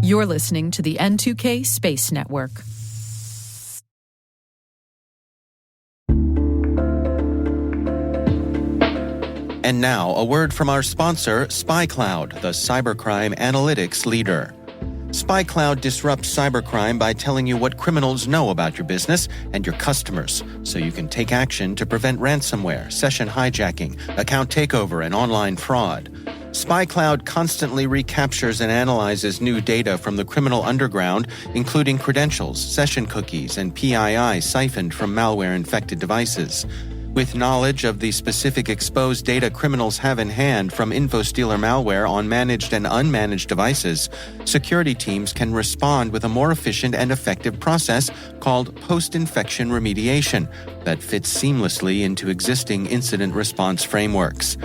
You're listening to the N2K Space Network. And now, a word from our sponsor, SpyCloud, the cybercrime analytics leader. SpyCloud disrupts cybercrime by telling you what criminals know about your business and your customers, so you can take action to prevent ransomware, session hijacking, account takeover, and online fraud. SpyCloud constantly recaptures and analyzes new data from the criminal underground, including credentials, session cookies, and PII siphoned from malware-infected devices. With knowledge of the specific exposed data criminals have in hand from InfoStealer malware on managed and unmanaged devices, security teams can respond with a more efficient and effective process called post-infection remediation that fits seamlessly into existing incident response frameworks.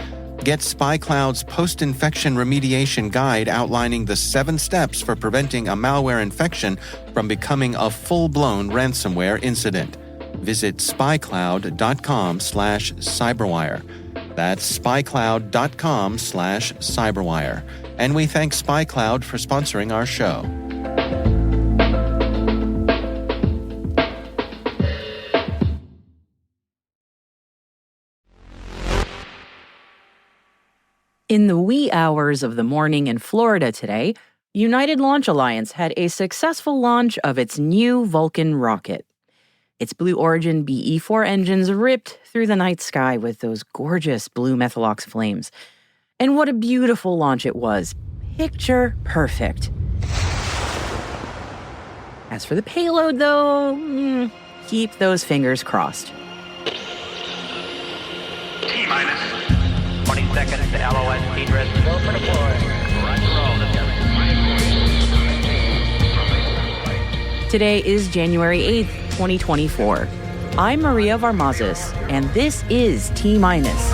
Get SpyCloud's post-infection remediation guide outlining the 7 steps for preventing a malware infection from becoming a full-blown ransomware incident. Visit spycloud.com/cyberwire. That's spycloud.com/cyberwire. And we thank SpyCloud for sponsoring our show. In the wee hours of the morning in Florida today, United Launch Alliance had a successful launch of its new Vulcan rocket. Its Blue Origin BE-4 engines ripped through the night sky with those gorgeous blue methalox flames. And what a beautiful launch it was. Picture perfect. As for the payload, though, keep those fingers crossed. T-minus 20 seconds to LOS speed rest. Go for deploy. Roger roll. Today is January 8th, 2024. I'm Maria Varmazis, and this is T-minus.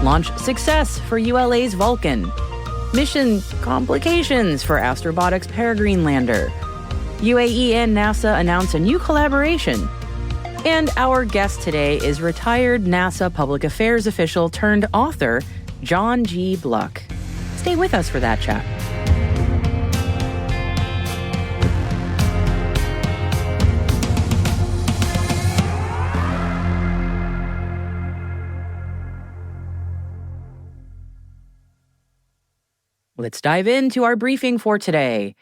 Launch success for ULA's Vulcan. Mission complications for Astrobotics Peregrine lander. UAE and NASA announce a new collaboration. And our guest today is retired NASA public affairs official turned author, John G. Bluck. Stay with us for that chat. Let's dive into our briefing for today.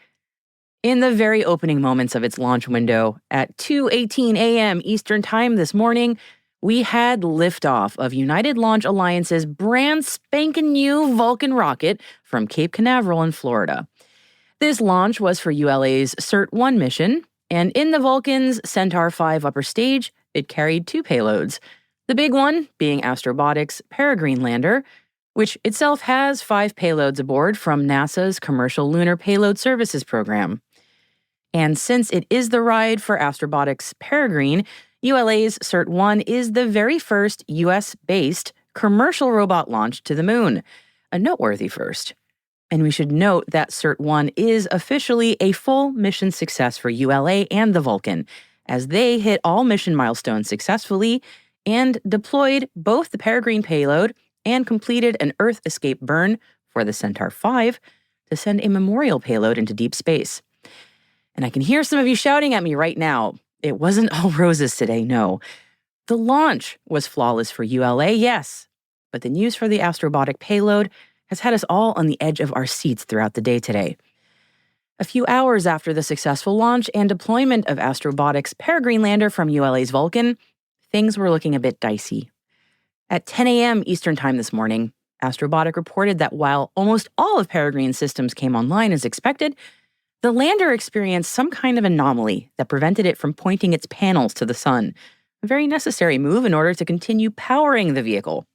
In the very opening moments of its launch window, at 2:18 a.m. Eastern Time this morning, we had liftoff of United Launch Alliance's brand spanking new Vulcan rocket from Cape Canaveral in Florida. This launch was for ULA's CERT-1 mission, and in the Vulcan's Centaur 5 upper stage, it carried 2 payloads. The big one being Astrobotics Peregrine lander, which itself has 5 payloads aboard from NASA's Commercial Lunar Payload Services program. And since it is the ride for Astrobotics Peregrine, ULA's CERT-1 is the very first US-based commercial robot launch to the moon, a noteworthy first. And we should note that CERT-1 is officially a full mission success for ULA and the Vulcan, as they hit all mission milestones successfully and deployed both the Peregrine payload and completed an Earth escape burn for the Centaur 5 to send a memorial payload into deep space. And I can hear some of you shouting at me right now. It wasn't all roses today, no. The launch was flawless for ULA, yes, but the news for the Astrobotic payload has had us all on the edge of our seats throughout the day today. A few hours after the successful launch and deployment of Astrobotics Peregrine lander from ULA's Vulcan, things were looking a bit dicey. At 10 a.m. Eastern Time this morning, Astrobotic reported that while almost all of Peregrine's systems came online as expected, the lander experienced some kind of anomaly that prevented it from pointing its panels to the sun, a very necessary move in order to continue powering the vehicle.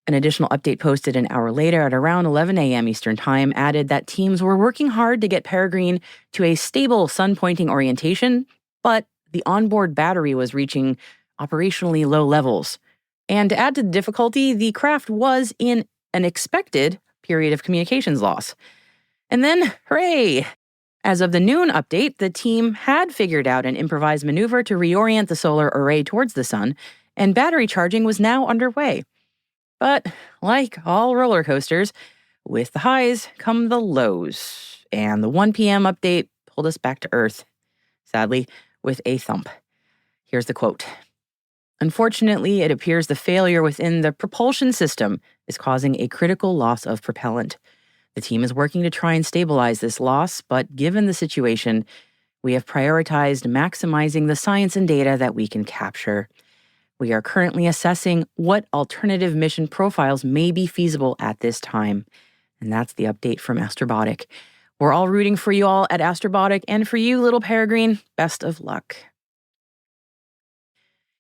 An additional update posted an hour later at around 11 a.m. Eastern Time added that teams were working hard to get Peregrine to a stable sun-pointing orientation, but the onboard battery was reaching operationally low levels. And to add to the difficulty, the craft was in an expected period of communications loss. And then, hooray! As of the noon update, the team had figured out an improvised maneuver to reorient the solar array towards the sun, and battery charging was now underway. But like all roller coasters, with the highs come the lows, and the 1 p.m. update pulled us back to Earth, sadly, with a thump. Here's the quote. Unfortunately, it appears the failure within the propulsion system is causing a critical loss of propellant. The team is working to try and stabilize this loss, but given the situation, we have prioritized maximizing the science and data that we can capture. We are currently assessing what alternative mission profiles may be feasible at this time. And that's the update from Astrobotic. We're all rooting for you all at Astrobotic, and for you, little Peregrine, best of luck.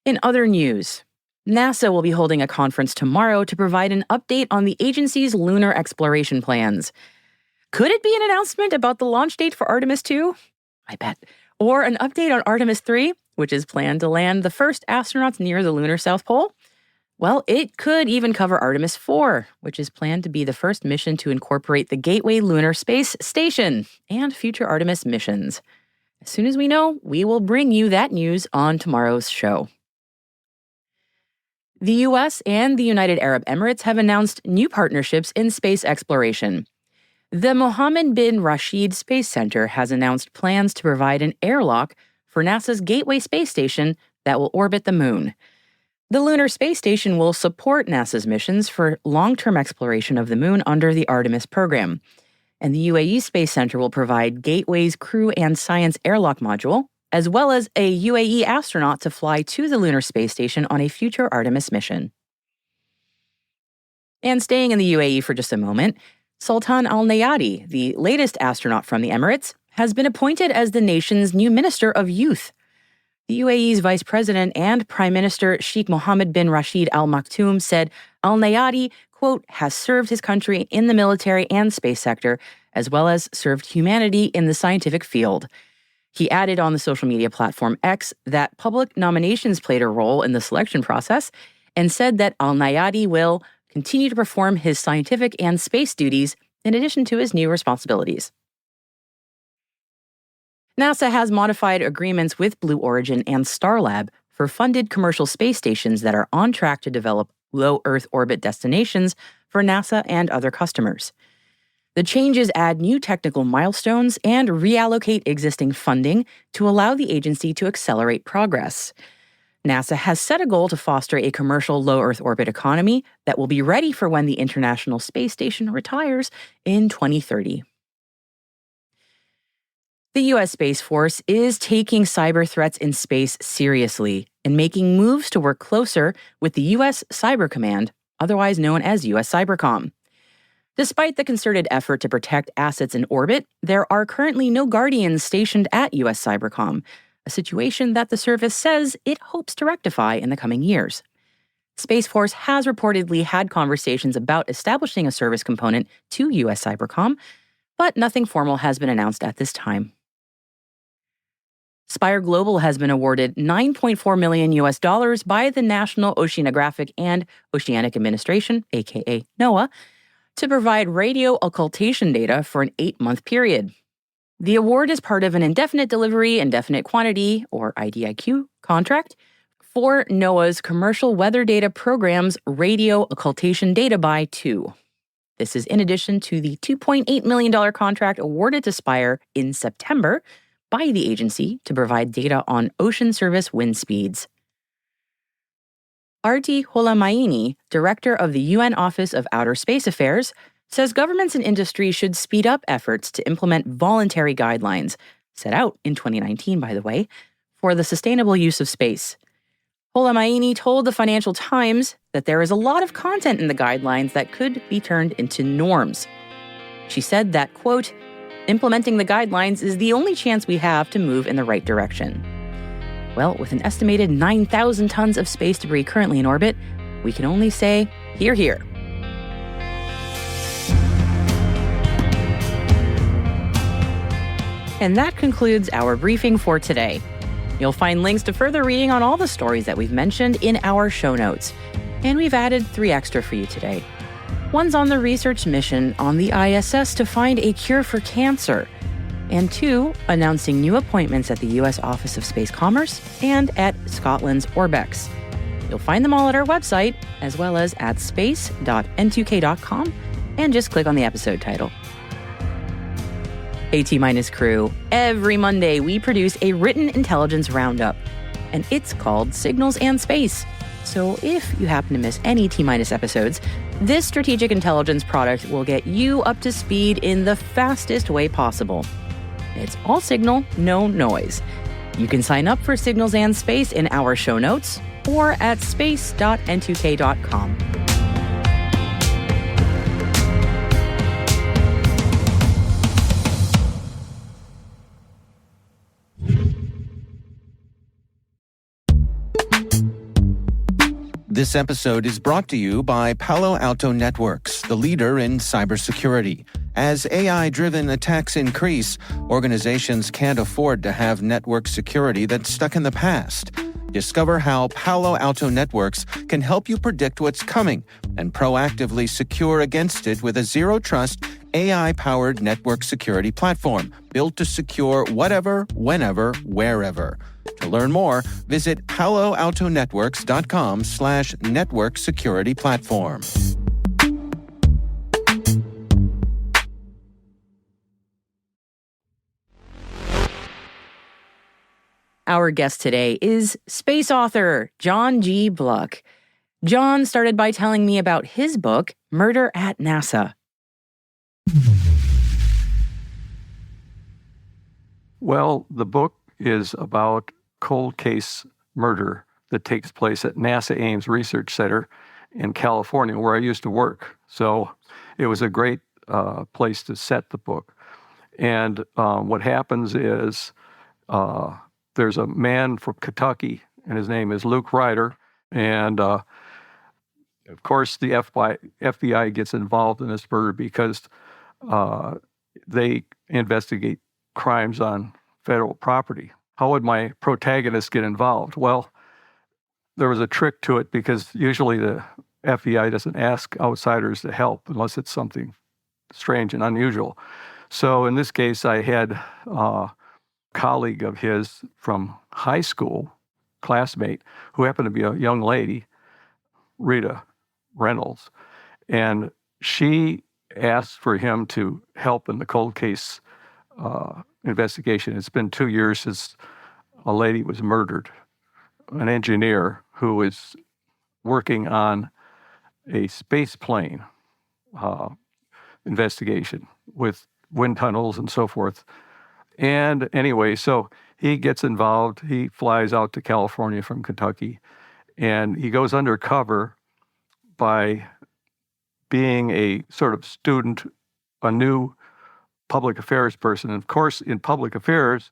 In other news, NASA will be holding a conference tomorrow to provide an update on the agency's lunar exploration plans. Could it be an announcement about the launch date for Artemis 2? I bet. Or an update on Artemis 3, which is planned to land the first astronauts near the lunar South Pole? Well, it could even cover Artemis 4, which is planned to be the first mission to incorporate the Gateway Lunar Space Station and future Artemis missions. As soon as we know, we will bring you that news on tomorrow's show. The U.S. and the United Arab Emirates have announced new partnerships in space exploration. The Mohammed bin Rashid Space Center has announced plans to provide an airlock for NASA's Gateway Space Station that will orbit the moon. The Lunar Space Station will support NASA's missions for long-term exploration of the moon under the Artemis program. And the UAE Space Center will provide Gateway's crew and science airlock module, as well as a UAE astronaut to fly to the Lunar Space Station on a future Artemis mission. And staying in the UAE for just a moment, Sultan Al Nayati, the latest astronaut from the Emirates, has been appointed as the nation's new Minister of Youth. The UAE's Vice President and Prime Minister Sheikh Mohammed bin Rashid Al Maktoum said Al Nayati, quote, has served his country in the military and space sector, as well as served humanity in the scientific field. He added on the social media platform X that public nominations played a role in the selection process and said that Al Nayati will continue to perform his scientific and space duties in addition to his new responsibilities. NASA has modified agreements with Blue Origin and Starlab for funded commercial space stations that are on track to develop low Earth orbit destinations for NASA and other customers. The changes add new technical milestones and reallocate existing funding to allow the agency to accelerate progress. NASA has set a goal to foster a commercial low Earth orbit economy that will be ready for when the International Space Station retires in 2030. The U.S. Space Force is taking cyber threats in space seriously and making moves to work closer with the U.S. Cyber Command, otherwise known as U.S. Cybercom. Despite the concerted effort to protect assets in orbit, there are currently no Guardians stationed at U.S. Cybercom, a situation that the service says it hopes to rectify in the coming years. Space Force has reportedly had conversations about establishing a service component to U.S. Cybercom, but nothing formal has been announced at this time. Spire Global has been awarded $9.4 million by the National Oceanographic and Oceanic Administration, aka NOAA, to provide radio occultation data for an 8-month period. The award is part of an indefinite delivery, indefinite quantity, or IDIQ, contract for NOAA's Commercial Weather Data Program's Radio Occultation Data Buy 2. This is in addition to the $2.8 million contract awarded to Spire in September by the agency to provide data on ocean service wind speeds. Arti Holamaini, director of the UN Office of Outer Space Affairs, says governments and industry should speed up efforts to implement voluntary guidelines, set out in 2019, by the way, for the sustainable use of space. Holamaini told the Financial Times that there is a lot of content in the guidelines that could be turned into norms. She said that, quote, implementing the guidelines is the only chance we have to move in the right direction. Well, with an estimated 9,000 tons of space debris currently in orbit, we can only say, hear, hear. And that concludes our briefing for today. You'll find links to further reading on all the stories that we've mentioned in our show notes. And we've added 3 extra for you today. One's on the research mission on the ISS to find a cure for cancer. And 2, announcing new appointments at the U.S. Office of Space Commerce and at Scotland's Orbex. You'll find them all at our website, as well as at space.n2k.com, and just click on the episode title. AT- crew, every Monday we produce a written intelligence roundup, and it's called Signals and Space. So if you happen to miss any T- episodes, this strategic intelligence product will get you up to speed in the fastest way possible. It's all signal, no noise. You can sign up for Signals and Space in our show notes or at space.n2k.com. This episode is brought to you by Palo Alto Networks, the leader in cybersecurity. As AI-driven attacks increase, organizations can't afford to have network security that's stuck in the past. Discover how Palo Alto Networks can help you predict what's coming and proactively secure against it with a zero-trust, AI-powered network security platform built to secure whatever, whenever, wherever. To learn more, visit paloaltonetworks.com/network security platform. Our guest today is space author John G. Bluck. John started by telling me about his book, Murder at NASA. Well, the book is about cold case murder that takes place at NASA Ames Research Center in California, where I used to work. So it was a great place to set the book. And what happens is there's a man from Kentucky, and his name is Luke Ryder. And of course, the FBI gets involved in this murder because they investigate crimes on federal property. How would my protagonist get involved? Well, there was a trick to it because usually the FBI doesn't ask outsiders to help unless it's something strange and unusual. So in this case, I had a colleague of his from high school, classmate, who happened to be a young lady, Rita Reynolds, and she asked for him to help in the cold case investigation. It's been 2 years since a lady was murdered, an engineer who was working on a space plane investigation with wind tunnels and so forth. And anyway, so he gets involved. He flies out to California from Kentucky, and he goes undercover by being a sort of student, a new public affairs person. And of course, in public affairs,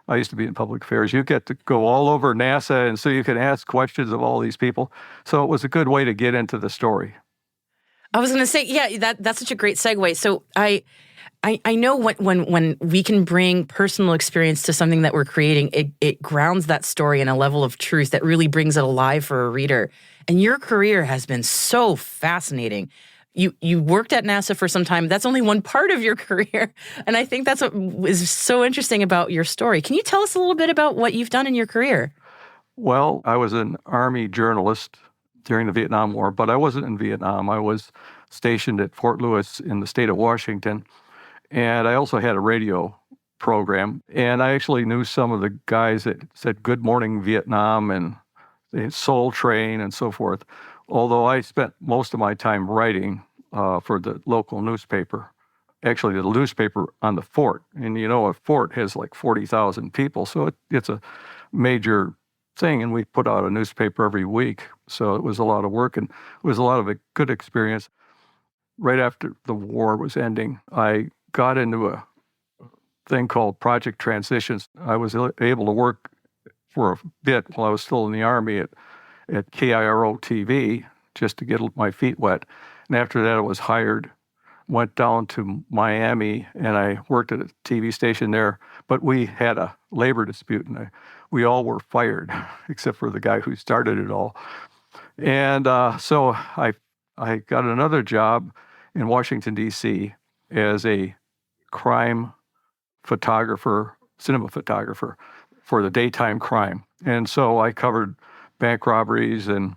I used to be in public affairs, you get to go all over NASA, and so you can ask questions of all these people. So it was a good way to get into the story. I was going to say, yeah, that's such a great segue. So I know when we can bring personal experience to something that we're creating, it grounds that story in a level of truth that really brings it alive for a reader. And your career has been so fascinating. You worked at NASA for some time. That's only one part of your career. And I think that's what is so interesting about your story. Can you tell us a little bit about what you've done in your career? Well, I was an Army journalist during the Vietnam War, but I wasn't in Vietnam. I was stationed at Fort Lewis in the state of Washington. And I also had a radio program. And I actually knew some of the guys that said Good Morning Vietnam and the Soul Train and so forth. Although I spent most of my time writing for the local newspaper, actually the newspaper on the fort. And you know, a fort has like 40,000 people, so it's a major thing. And we put out a newspaper every week. So it was a lot of work, and it was a lot of a good experience. Right after the war was ending, I got into a thing called Project Transitions. I was able to work for a bit while I was still in the Army at KIRO TV just to get my feet wet. And after that, I was hired, went down to Miami, and I worked at a TV station there. But we had a labor dispute, and we all were fired, except for the guy who started it all. And so I got another job in Washington, D.C. as a crime cinema photographer for the daytime crime. And so I covered bank robberies and,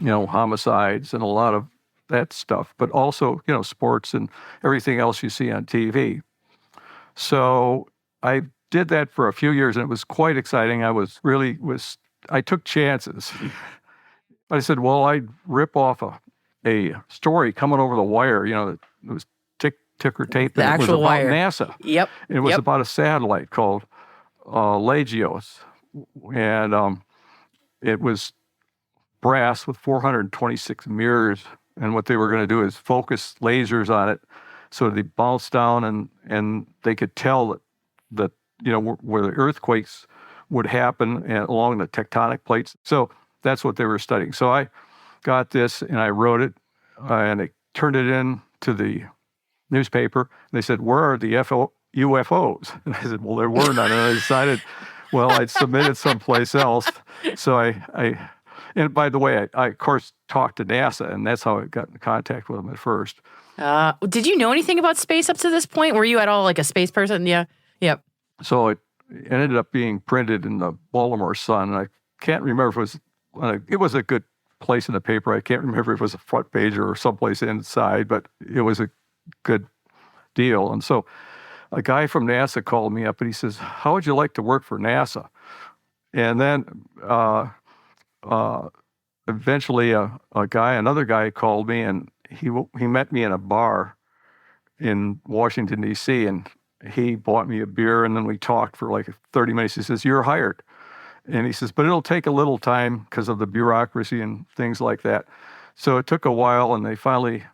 homicides and a lot of that stuff, but also, sports and everything else you see on TV. So I did that for a few years, and it was quite exciting. I took chances. I said, well, I'd rip off a story coming over the wire, it was ticker tape. The and actual it was wire. about NASA. Yep. It was about a satellite called Legios. And it was brass with 426 mirrors. And what they were going to do is focus lasers on it so they bounced down and they could tell that where the earthquakes would happen along the tectonic plates. So that's what they were studying. So I got this and I wrote it and I turned it in to the newspaper. And they said, where are the UFOs? And I said, well, there were none. And I decided, well, I'd submit it someplace else. So and by the way, I of course talked to NASA, and that's how I got in contact with them at first. Did you know anything about space up to this point? Were you at all like a space person? Yeah. Yep. So it ended up being printed in the Baltimore Sun. And I can't remember if it was a good place in the paper. I can't remember if it was a front page or someplace inside, but it was a good deal. And so a guy from NASA called me up and he says, how would you like to work for NASA? And then eventually another guy called me and he met me in a bar in Washington, D.C., and he bought me a beer, and then we talked for like 30 minutes. He says, you're hired. And he says, but it'll take a little time because of the bureaucracy and things like that. So it took a while, and they finally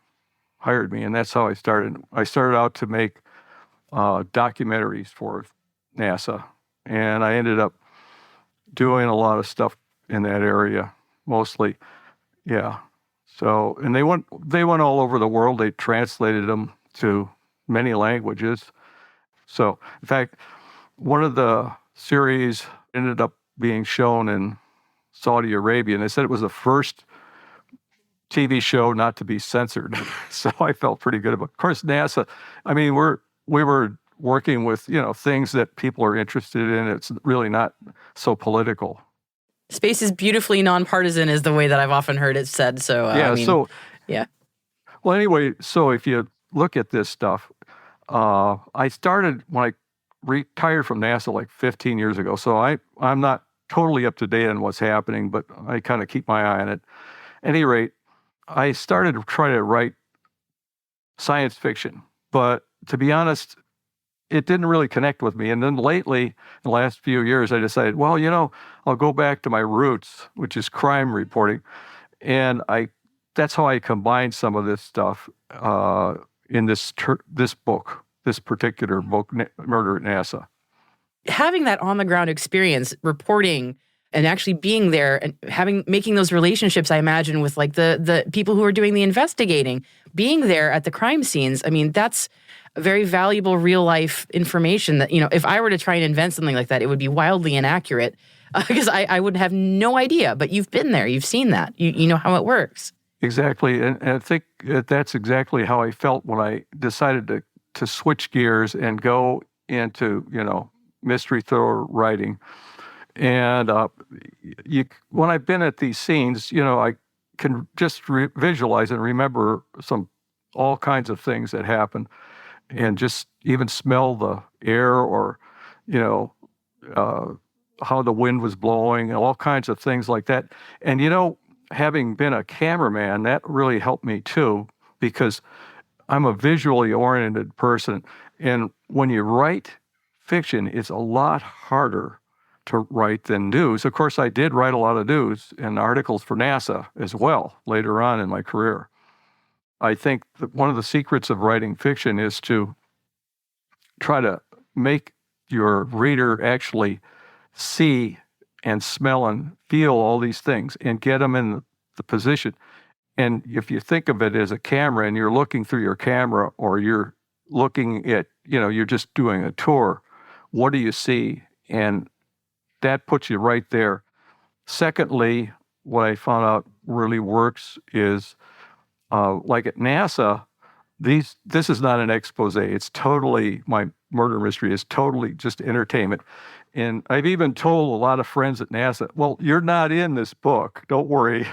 hired me, and that's how I started. I started out to make documentaries for NASA, and I ended up doing a lot of stuff in that area, mostly. Yeah. So, and they went all over the world. They translated them to many languages. So, in fact, one of the series ended up being shown in Saudi Arabia, and they said it was the first TV show not to be censored. So I felt pretty good about it. Of course, NASA, I mean, we were working with, things that people are interested in. It's really not so political. Space is beautifully nonpartisan is the way that I've often heard it said. So, yeah. Well, anyway, so if you look at this stuff, I started when I retired from NASA like 15 years ago. So I'm not totally up to date on what's happening, but I kind of keep my eye on it. At any rate, I started to try to write science fiction, but to be honest, it didn't really connect with me. And then lately, in the last few years, I decided, well, I'll go back to my roots, which is crime reporting. And that's how I combined some of this stuff in this particular book, Murder at NASA. Having that on-the-ground experience, reporting and actually being there and making those relationships, I imagine, with like the people who are doing the investigating, being there at the crime scenes, I mean, that's very valuable real-life information that, if I were to try and invent something like that, it would be wildly inaccurate because I would have no idea. But you've been there. You've seen that. You know how it works. Exactly. And I think that's exactly how I felt when I decided to switch gears and go into, mystery thriller writing. And when I've been at these scenes, I can just visualize and remember all kinds of things that happen, and just even smell the air or, how the wind was blowing, and all kinds of things like that. And, having been a cameraman, that really helped me too, because I'm a visually oriented person. And when you write fiction, it's a lot harder to write than news. Of course, I did write a lot of news and articles for NASA as well later on in my career. I think that one of the secrets of writing fiction is to try to make your reader actually see and smell and feel all these things and get them in the position. And if you think of it as a camera and you're looking through your camera, or you're looking at, you're just doing a tour, what do you see? And that puts you right there. Secondly, what I found out really works is, like at NASA, This is not an expose. It's totally, my murder mystery is totally just entertainment. And I've even told a lot of friends at NASA, well, you're not in this book. Don't worry.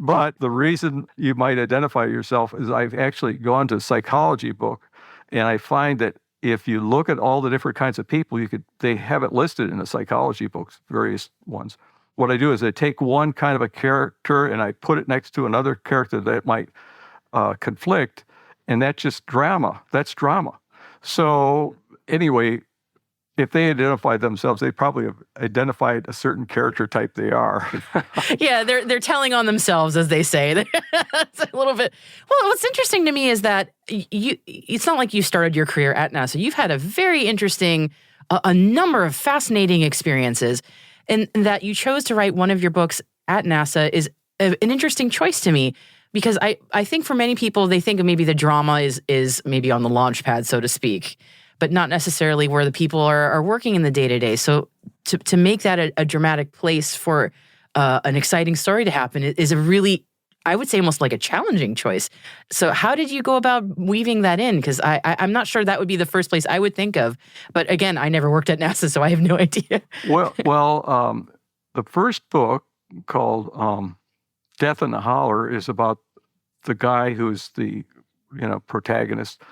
But the reason you might identify yourself is I've actually gone to a psychology book, and I find that if you look at all the different kinds of people, they have it listed in the psychology books, various ones. What I do is I take one kind of a character and I put it next to another character that might conflict, and that's just drama. That's drama. So anyway, if they identify themselves, they probably have identified a certain character type they are. Yeah, they're telling on themselves, as they say. It's a little bit. Well, what's interesting to me is that it's not like you started your career at NASA. You've had a very interesting, a number of fascinating experiences, and that you chose to write one of your books at NASA is an interesting choice to me. Because I think for many people, they think of maybe the drama is maybe on the launch pad, so to speak, but not necessarily where the people are working in the day-to-day. So to make that a dramatic place for an exciting story to happen is a really, I would say, almost like a challenging choice. So how did you go about weaving that in? Because I'm not sure that would be the first place I would think of. But again, I never worked at NASA, so I have no idea. Well, the first book called Death in the Holler is about the guy who's the protagonist,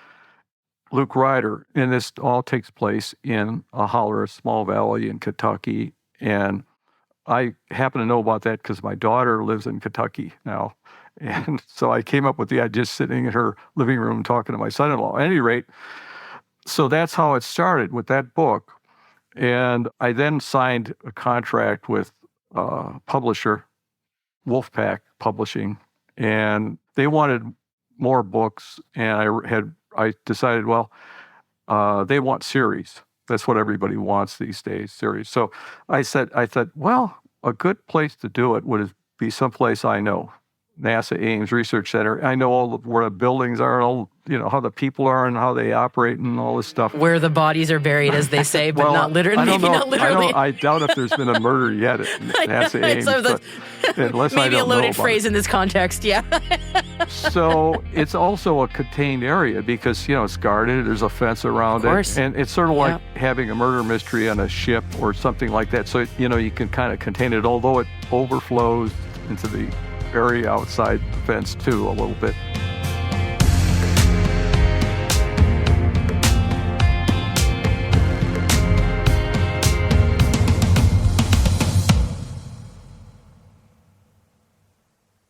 Luke Ryder, and this all takes place in a holler, a small valley in Kentucky. And I happen to know about that because my daughter lives in Kentucky now. And so I came up with the idea just sitting in her living room talking to my son-in-law. At any rate, so that's how it started with that book. And I then signed a contract with a publisher, Wolfpack Publishing, and they wanted more books. And I decided, well, they want series. That's what everybody wants these days, series. So I thought, well, a good place to do it would be someplace I know, NASA Ames Research Center. I know all where the buildings are, all how the people are and how they operate and all this stuff. Where the bodies are buried, as they say, but not literally. Not literally. I doubt if there's been a murder yet at NASA Ames. Unless maybe I don't a loaded know phrase in this context, yeah. So it's also a contained area because, it's guarded. There's a fence around it. And it's sort of like having a murder mystery on a ship or something like that. So, you can kind of contain it, although it overflows into the area outside the fence, too, a little bit.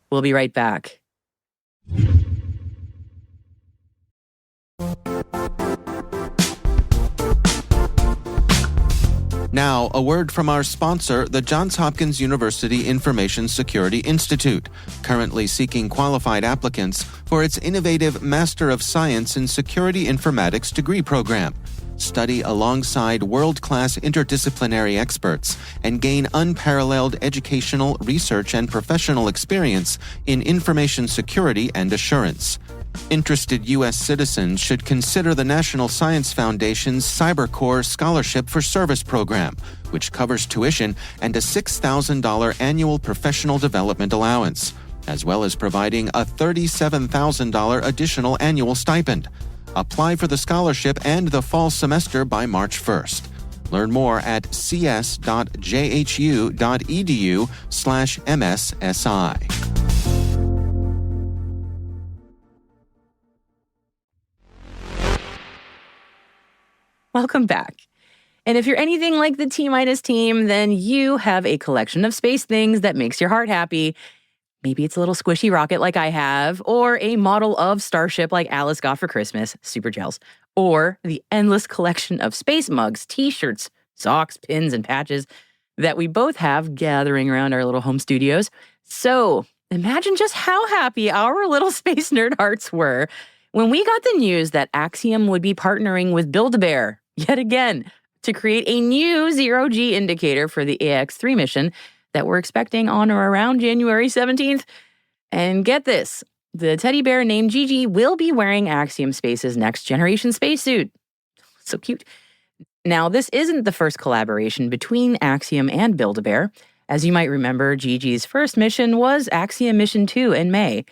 We'll be right back. Now, a word from our sponsor, the Johns Hopkins University Information Security Institute, currently seeking qualified applicants for its innovative Master of Science in Security Informatics degree program. Study alongside world-class interdisciplinary experts and gain unparalleled educational, research, and professional experience in information security and assurance. Interested U.S. citizens should consider the National Science Foundation's CyberCore Scholarship for Service program, which covers tuition and a $6,000 annual professional development allowance, as well as providing a $37,000 additional annual stipend. Apply for the scholarship and the fall semester by March 1st. Learn more at cs.jhu.edu/MSSI. Welcome back. And if you're anything like the T-minus team, then you have a collection of space things that makes your heart happy. Maybe it's a little squishy rocket like I have, or a model of Starship like Alice got for Christmas, super gels, or the endless collection of space mugs, t-shirts, socks, pins, and patches that we both have gathering around our little home studios. So imagine just how happy our little space nerd hearts were when we got the news that Axiom would be partnering with Build-A-Bear, yet again, to create a new zero-G indicator for the AX-3 mission that we're expecting on or around January 17th. And get this, the teddy bear named Gigi will be wearing Axiom Space's next generation spacesuit. So cute. Now, this isn't the first collaboration between Axiom and Build-A-Bear. As you might remember, Gigi's first mission was Axiom Mission 2 in May.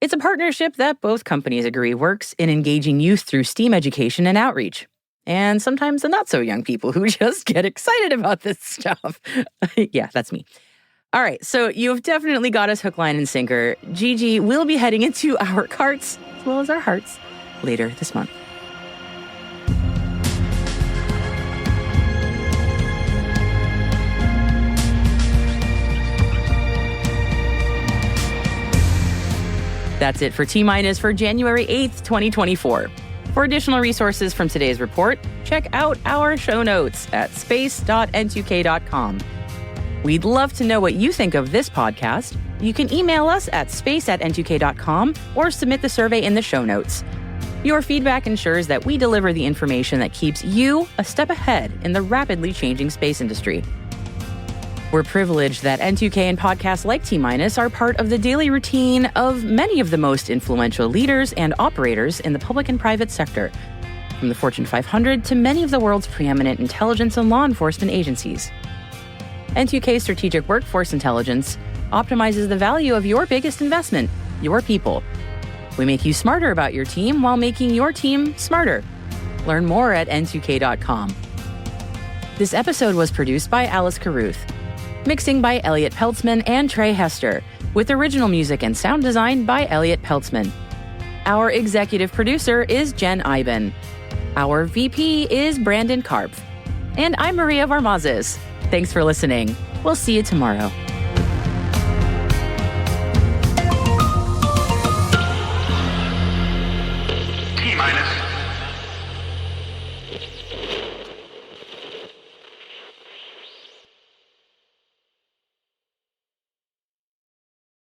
It's a partnership that both companies agree works in engaging youth through STEAM education and outreach. And sometimes the not-so-young people who just get excited about this stuff. Yeah, that's me. All right, so you've definitely got us hook, line, and sinker. Gigi will be heading into our carts, as well as our hearts, later this month. That's it for T-Minus for January 8th, 2024. For additional resources from today's report, check out our show notes at space.n2k.com. We'd love to know what you think of this podcast. You can email us at space@n2k.com or submit the survey in the show notes. Your feedback ensures that we deliver the information that keeps you a step ahead in the rapidly changing space industry. We're privileged that N2K and podcasts like T-Minus are part of the daily routine of many of the most influential leaders and operators in the public and private sector, from the Fortune 500 to many of the world's preeminent intelligence and law enforcement agencies. N2K Strategic Workforce Intelligence optimizes the value of your biggest investment, your people. We make you smarter about your team while making your team smarter. Learn more at n2k.com. This episode was produced by Alice Carruth. Mixing by Elliot Peltzman and Trey Hester, with original music and sound design by Elliot Peltzman. Our executive producer is Jen Iben. Our VP is Brandon Karpf. And I'm Maria Varmazes. Thanks for listening. We'll see you tomorrow.